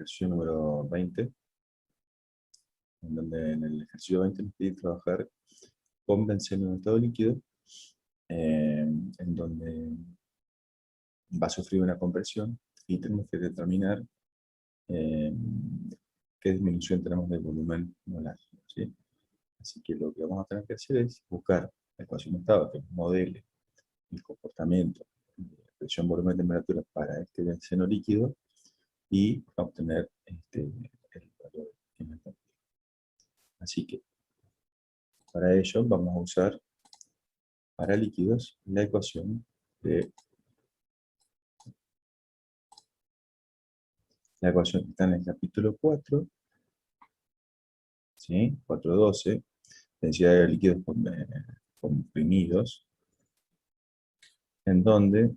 ejercicio número 20, en donde en el ejercicio 20 nos pide trabajar con benceno en estado líquido, en donde va a sufrir una compresión y tenemos que determinar qué disminución tenemos del volumen molar, ¿sí? Así que lo que vamos a tener que hacer es buscar la ecuación de estado que modele el comportamiento de presión, volumen, temperatura para este benceno líquido y obtener el valor que nos da. Así que para ello vamos a usar para líquidos la ecuación que está en el capítulo 4, ¿sí? 4.12, densidad de líquidos comprimidos, en donde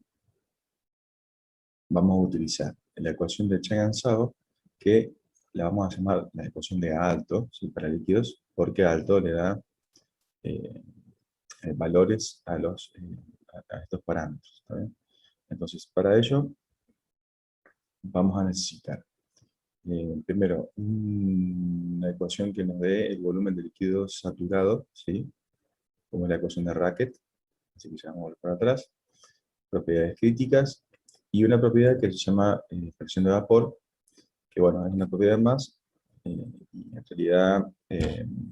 vamos a utilizar la ecuación de Chang-Ansao, que la vamos a llamar la ecuación de alto, ¿sí? Para líquidos, porque alto le da valores a estos parámetros, ¿está bien? Entonces, para ello vamos a necesitar primero una ecuación que nos dé el volumen de líquido saturado, ¿sí? Como es la ecuación de Racket, así que ya vamos a volver para atrás, propiedades críticas, y una propiedad que se llama presión de vapor, que bueno, es una propiedad más, y en realidad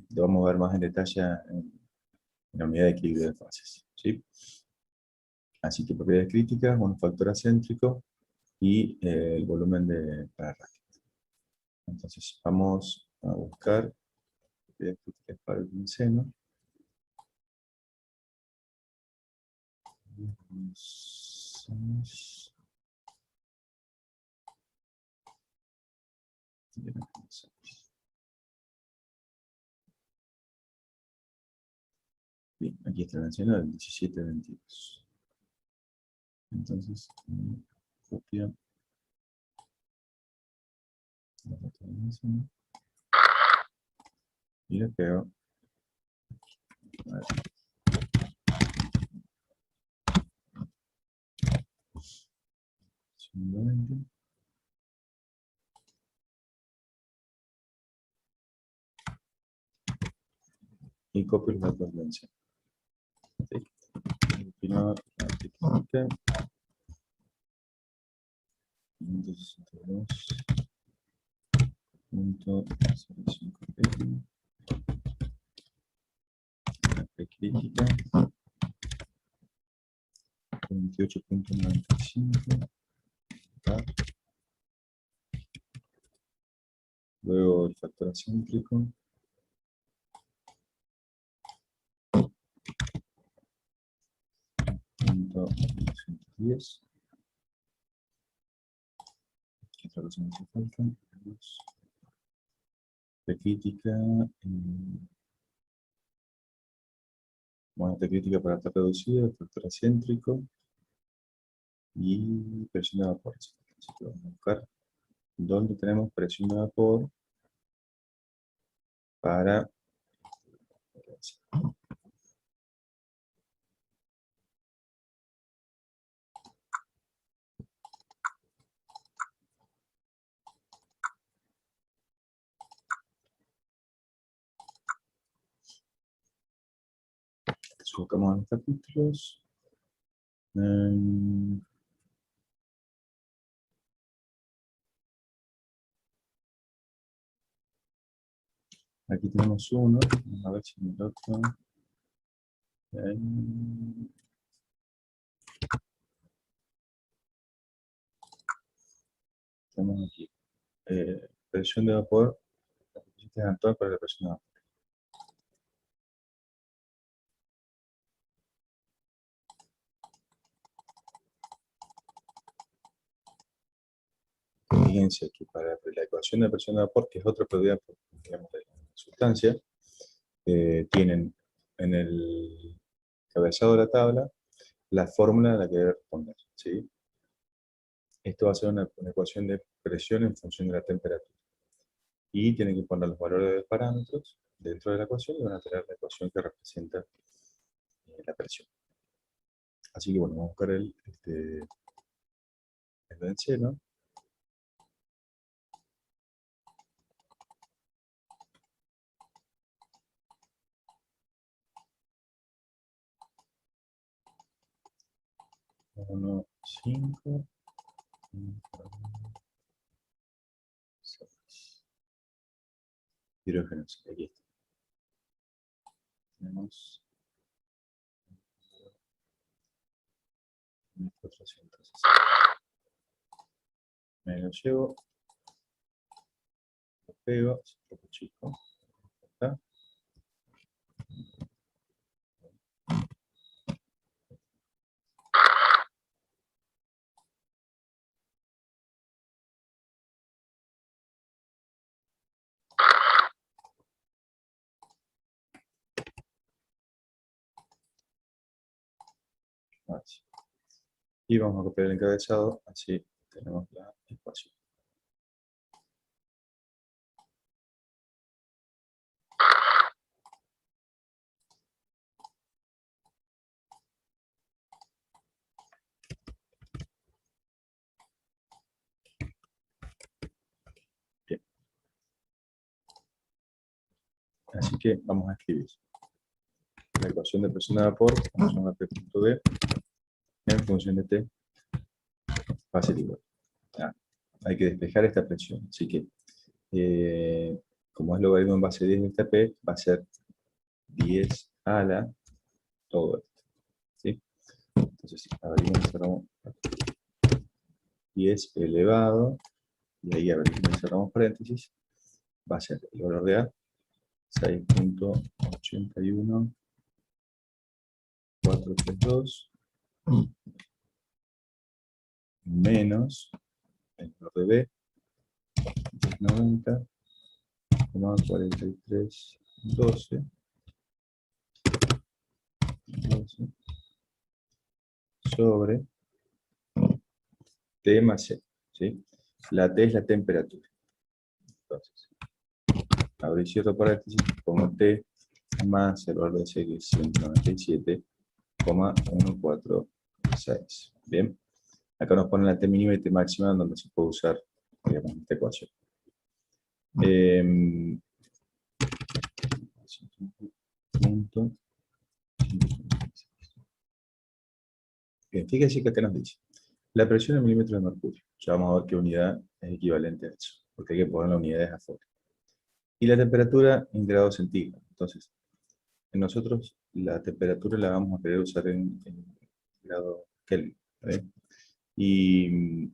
lo vamos a ver más en detalle en la unidad de equilibrio de fases, ¿sí? Así que propiedades críticas, un factor acéntrico y el volumen para Racket. Entonces vamos a buscar propiedades críticas para el benceno. Bien, aquí está el benceno del 1722. Entonces, copio la foto del benceno y le pego. A ver. Y copio los datos del benceno. Continuar la técnica. 562.05 la P crítica 28.95. Luego el factor acéntrico. .210. ¿Qué otra cosa me hace falta? P crítica. Bueno, P crítica para estar reducida, factor acéntrico y presión de vapor. Así que vamos a buscar dónde tenemos presión de vapor para buscamos en los capítulos. Aquí tenemos uno, vamos a ver si en el otro. Tenemos aquí presión de vapor, la presión actual para la presión de vapor. Fíjense que para la ecuación de presión de vapor, que es otra propiedad, digamos, de la sustancia, tienen en el cabezado de la tabla la fórmula a la que debe responder, ¿sí? Esto va a ser una ecuación de presión en función de la temperatura. Y tienen que poner los valores de parámetros dentro de la ecuación y van a tener la ecuación que representa la presión. Así que bueno, vamos a buscar el benceno. 1, 5, hidrógenos, aquí está. Tenemos 1460. Me lo llevo, lo pego, es un poco chico. ¿Está? Así. Y vamos a copiar el encabezado, así tenemos la ecuación. Bien. Así que vamos a escribir la ecuación de presión de vapor, función de P punto D, en función de T, va a ser igual. Hay que despejar esta presión, así que como es logaritmo en base 10 de esta P, va a ser 10 a la todo esto. ¿Sí? Entonces, abrimos y cerramos 10 elevado, y ahí abrimos y cerramos paréntesis, va a ser el valor de A, 6.81.432 menos el valor de B, 90,4312 sobre T más C. ¿Sí? La T es la temperatura. Entonces, abro y cierro paréntesis, pongo T más el valor de C, que es 197,146. Bien. Acá nos ponen la T mínima y T máxima, donde se puede usar, digamos, esta ecuación. Bien, fíjense que acá nos dice la presión en milímetros de mercurio. Ya vamos a ver qué unidad es equivalente a eso, porque hay que poner las unidades afuera. Y la temperatura en grados centígrados. Entonces, nosotros la temperatura la vamos a querer usar en grado Kelvin. ¿Vale? Y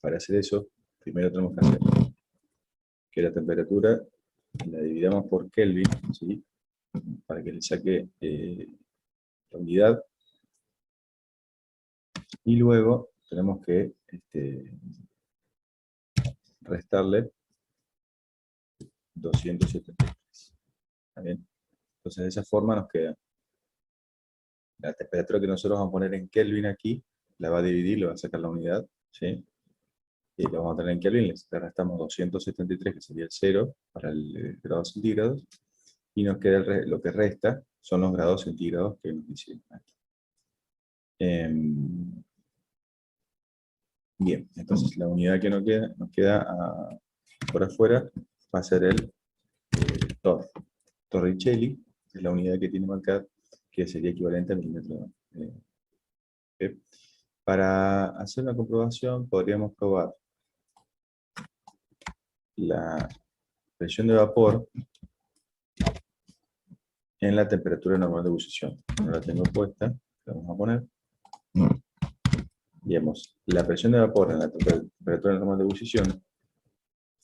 para hacer eso, primero tenemos que hacer que la temperatura la dividamos por Kelvin, ¿sí? Para que le saque la unidad. Y luego tenemos que restarle 273. ¿Está bien? Entonces de esa forma nos queda la temperatura que nosotros vamos a poner en Kelvin aquí, la va a dividir, le va a sacar la unidad, ¿sí? Y lo vamos a tener en Kelvin, le restamos 273, que sería el 0 para el grado centígrados, y nos queda lo que resta son los grados centígrados que nos dicen aquí. Bien, entonces la unidad que nos queda por afuera va a ser el Torricelli, que es la unidad que tiene marcada, que sería equivalente a milímetro. Para hacer una comprobación podríamos probar la presión de vapor en la temperatura normal de ebullición. No la tengo puesta, la vamos a poner. Digamos, la presión de vapor en la temperatura normal de ebullición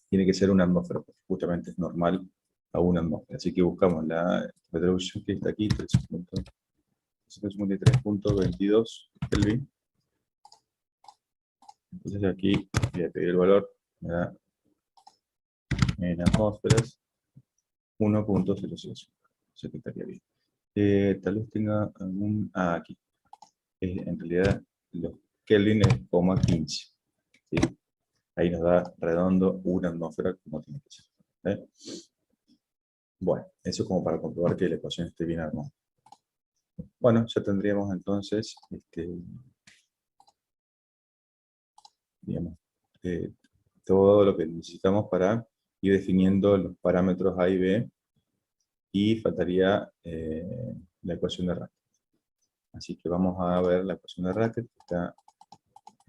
tiene que ser una atmósfera, porque justamente es normal a una atmósfera. Así que buscamos la temperatura de ebullición que está aquí, 353.22 Kelvin. Entonces aquí voy a pedir el valor, me da en atmósferas 1.005. Eso que estaría bien. Tal vez tenga algún... aquí. En realidad, los Kelvin es 15. ¿Sí? Ahí nos da redondo una atmósfera como tiene que ser. Bueno, eso como para comprobar que la ecuación esté bien armada. Bueno, ya tendríamos entonces, digamos, todo lo que necesitamos para ir definiendo los parámetros A y B, y faltaría la ecuación de Rankin. Así que vamos a ver la ecuación de Racket, que está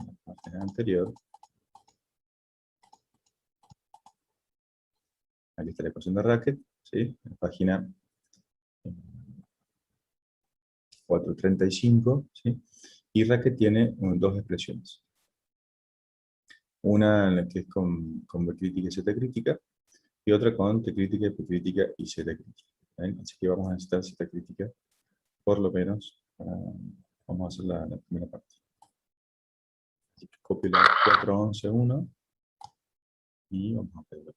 en la parte anterior. Aquí está la ecuación de Racket, ¿sí? En la página 435, ¿sí? Y Racket tiene dos expresiones. Una en la que es con B crítica y Z crítica, y otra con T crítica, P crítica y Z crítica. ¿Ven? Así que vamos a necesitar Z crítica, por lo menos, vamos a hacer la primera parte. Así que copio la 411.1 y vamos a pegarla.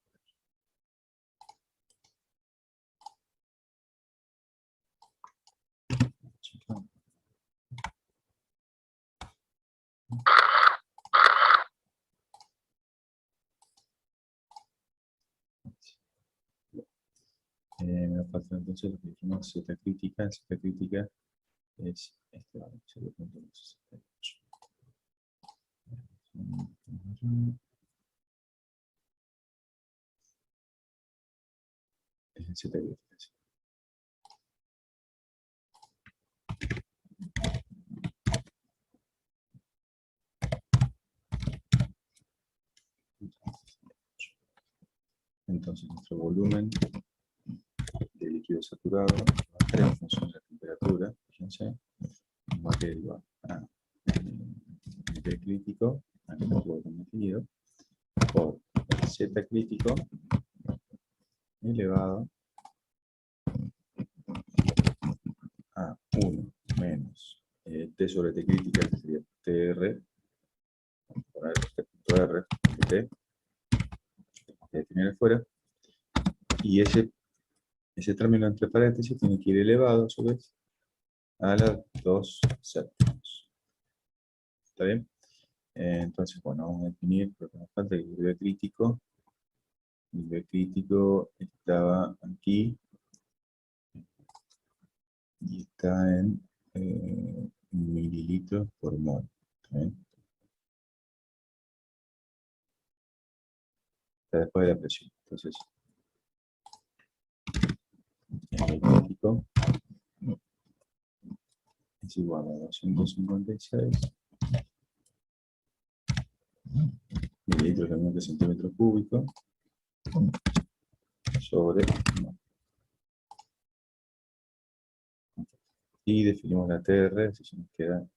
Me falta entonces lo que dijimos, Z crítica es este valor, 0.68. Es el Z crítica. Entonces nuestro volumen de líquido saturado va a estar en función de la temperatura, fíjense, va a derivar a T crítico, a nuestro volumen líquido, por Z crítico elevado a 1 menos T sobre T crítica, que sería TR, poner T.R, T, que definir afuera, y ese término entre paréntesis tiene que ir elevado a su vez a las 2 séptimos. ¿Está bien? Entonces, bueno, vamos a definir lo que nos falta, el B crítico. El B crítico estaba aquí y está en mililitros por mol. ¿Está bien? Está después de la presión. Entonces, el B crítico es igual a 256 mililitros de centímetro cúbico sobre mol. Y definimos la TR, si se nos queda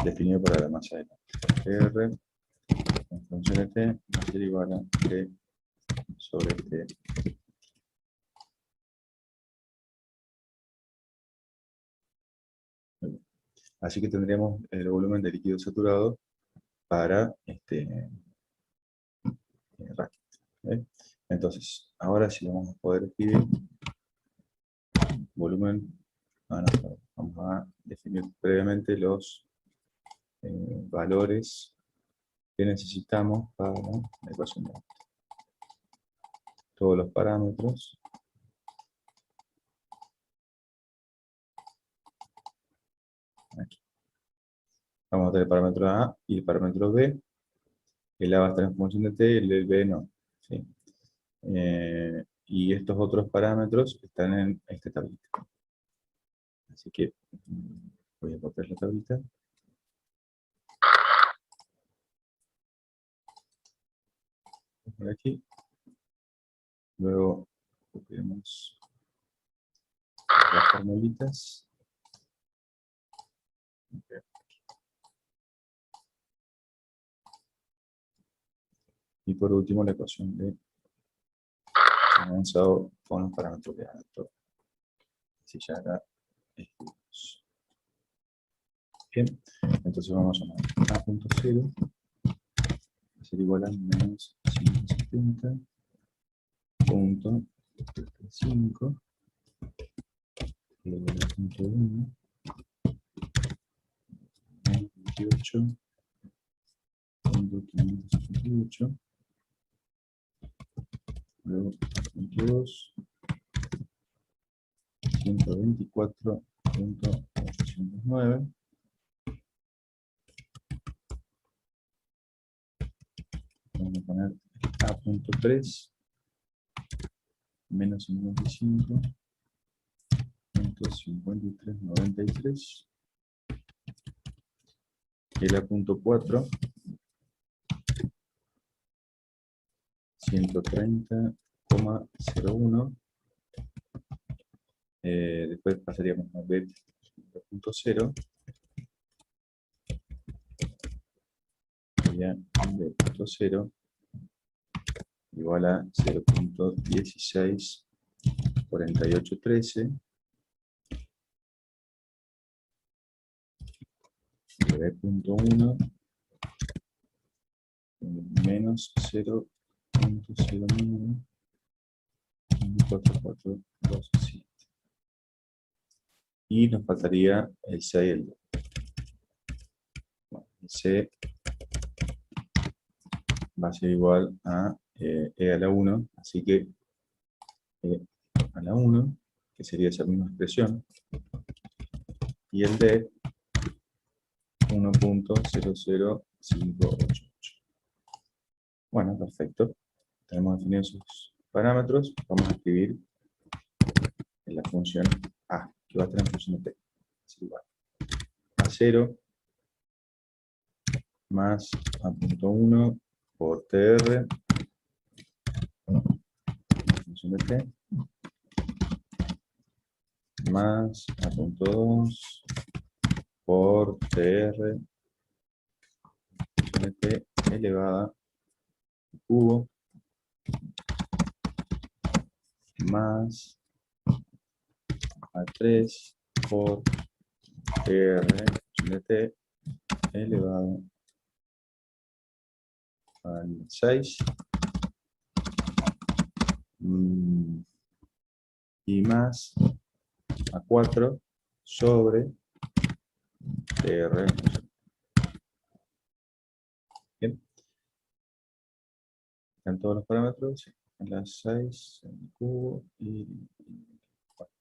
definido para la masa de la TR en función de T va a ser igual a T sobre T. Así que tendríamos el volumen de líquido saturado para Racket. ¿Okay? Entonces, ahora sí vamos a poder escribir volumen. Vamos a definir previamente los valores que necesitamos para la ecuación de Racket. Todos los parámetros. Aquí. Vamos a tener el parámetro A y el parámetro B. El A va a estar en función de T y el B no. ¿Sí? Y estos otros parámetros están en esta tablita. Así que voy a copiar la tablita. Por aquí. Luego copiamos las formulitas. Okay. Y por último la ecuación de avanzado con los parámetros de alto. Así ya la escribimos. Bien, entonces vamos a llamar A.0 va a ser igual a menos 170.35 elevado a 1 28.578 luego 22 124.809 vamos a poner A.3 menos 55.5393. El A.4 130,01. Después pasaríamos a B.0. Sería B.0 igual a 0.164813. B.1 menos 0.094427. Y nos faltaría el C y el D. Bueno, el C va a ser igual a E a la 1, así que E a la 1, que sería esa misma expresión, y el D 1.00588. Bueno, perfecto. Tenemos definidos esos parámetros. Vamos a escribir en la función A, que va a estar en función de T. Es igual a 0 más A.1 por TR en función de T más A.2 por TR en función de T elevada al cubo más A3 por TR en función de T elevado al 6 y más A4 sobre TR. Bien, están todos los parámetros en las 6, en el cubo y bueno.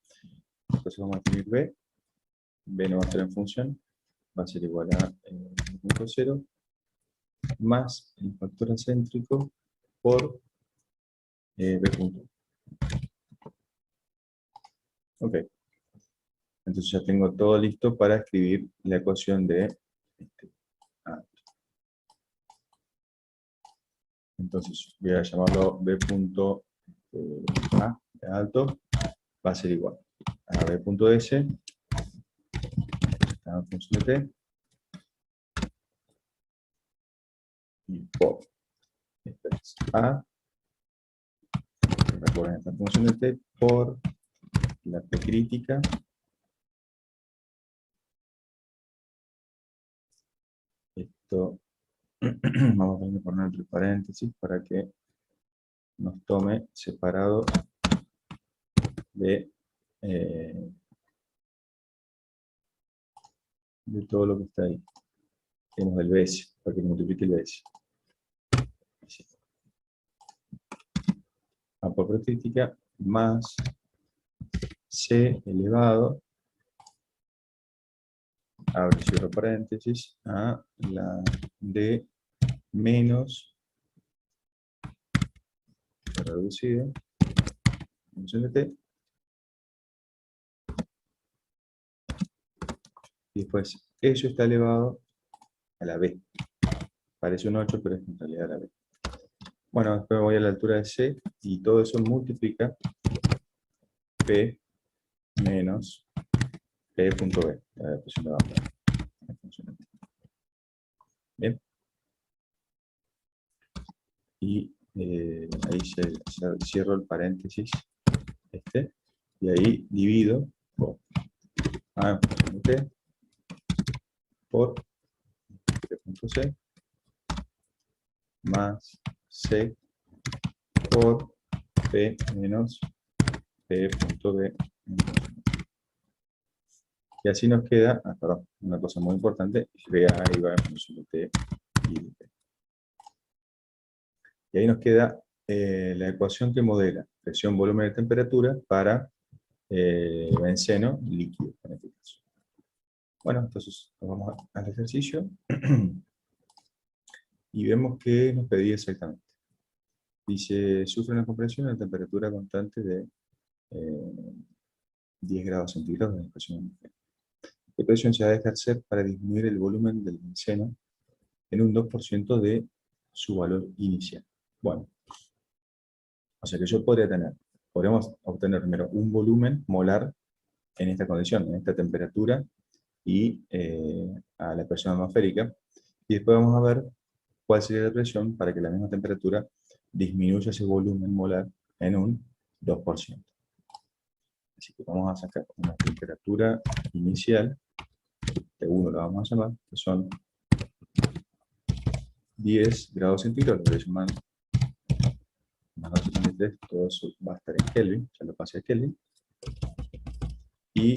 Entonces vamos a escribir B. B no va a estar en función, va a ser igual a 1.0 más el factor acéntrico por B. Ok, entonces ya tengo todo listo para escribir la ecuación de este A. Entonces voy a llamarlo B.A de alto, va a ser igual a B.S, está en función de T, y por esta es A, recuerden esta función de T, por la P crítica, esto vamos a poner entre paréntesis para que nos tome separado de todo lo que está ahí. Tenemos el BS, para que multiplique el BS. A por P crítica más C elevado, abre y cierro paréntesis, a la D menos reducido, función de T, y después eso está elevado a la B. Parece un 8, pero es en realidad la B. Bueno, después voy a la altura de C, y todo eso multiplica P menos P.B, la depresión de abajo. Bien. Y ahí cierro el paréntesis y ahí divido por A en función de T por P.C más C por P menos P.B. Y así nos queda, perdón, una cosa muy importante, BA ahí va en función de T y de P. Y ahí nos queda la ecuación que modela presión, volumen y temperatura para benceno líquido, en este caso. Bueno, entonces nos vamos al ejercicio y vemos que nos pedía exactamente. Dice, sufre una compresión a temperatura constante de 10 grados centígrados de presión. ¿Qué presión se va a ejercer para disminuir el volumen del benceno en un 2% de su valor inicial? Bueno, o sea que yo podríamos obtener primero un volumen molar en esta condición, en esta temperatura y a la presión atmosférica, y después vamos a ver cuál sería la presión para que la misma temperatura disminuya ese volumen molar en un 2%. Así que vamos a sacar una temperatura inicial, T1 la vamos a llamar, que son 10 grados centígrados, lo voy a llamar más 273, todo eso va a estar en Kelvin, ya lo pasé a Kelvin, y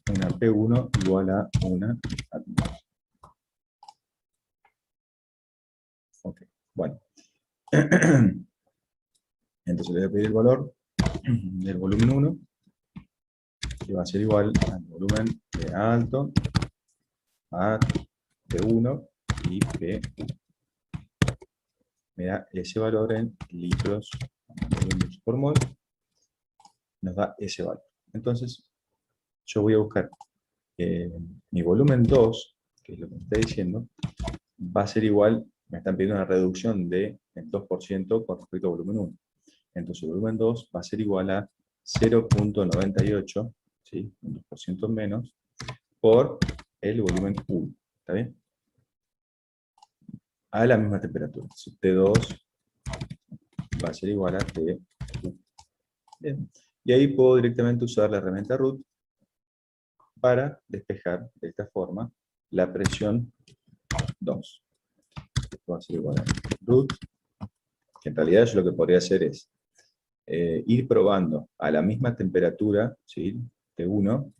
una P1 igual a una atmósfera. Ok, bueno. Entonces le voy a pedir el valor del volumen 1, que va a ser igual al volumen de A alto a P1 y P. Me da ese valor en litros por mol, nos da ese valor. Entonces, yo voy a buscar mi volumen 2, que es lo que me está diciendo, va a ser igual, me están pidiendo una reducción del 2% con respecto al volumen 1. Entonces el volumen 2 va a ser igual a 0.98, ¿sí? Un 2% menos, por el volumen 1. ¿Está bien? A la misma temperatura. T2 va a ser igual a T1. Bien. Y ahí puedo directamente usar la herramienta root para despejar de esta forma la presión 2. Esto va a ser igual a root, que en realidad yo lo que podría hacer es ir probando a la misma temperatura, ¿sí? T1,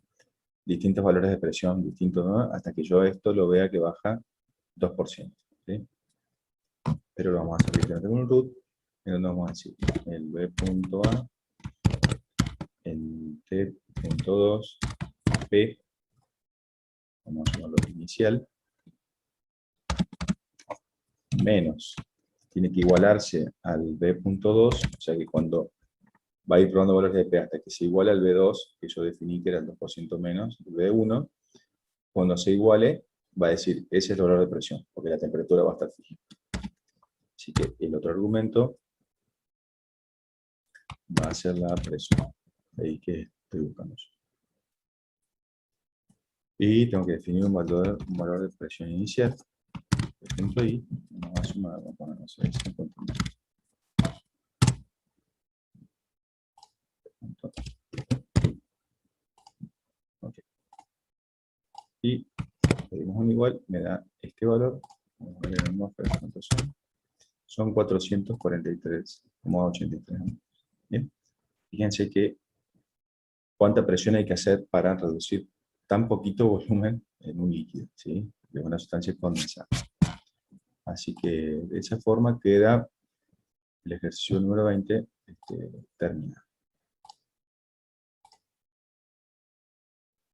distintos valores de presión distintos, ¿no? Hasta que yo esto lo vea que baja 2%. ¿Sí? Pero lo vamos a hacer directamente con un root, en donde vamos a decir el B.A, el T.2, P, vamos a llamarlo inicial, menos, tiene que igualarse al B.2, o sea que cuando va a ir probando valores de P hasta que se iguale al B2, que yo definí que era el 2% menos, el B1, cuando se iguale, va a decir, ese es el valor de presión, porque la temperatura va a estar fija. Así que el otro argumento va a ser la presión. Ahí que estoy buscando yo. Y tengo que definir un valor de presión inicial. Por ejemplo, ahí vamos a sumar, vamos a poner, no sé, 50. Okay. Y pedimos un igual, me da este valor. Vamos a ver en atmósferas cuántos son. Son 443,83. Bien. Fíjense que cuánta presión hay que hacer para reducir tan poquito volumen en un líquido, ¿sí? De una sustancia condensada. Así que de esa forma queda el ejercicio número 20 terminado.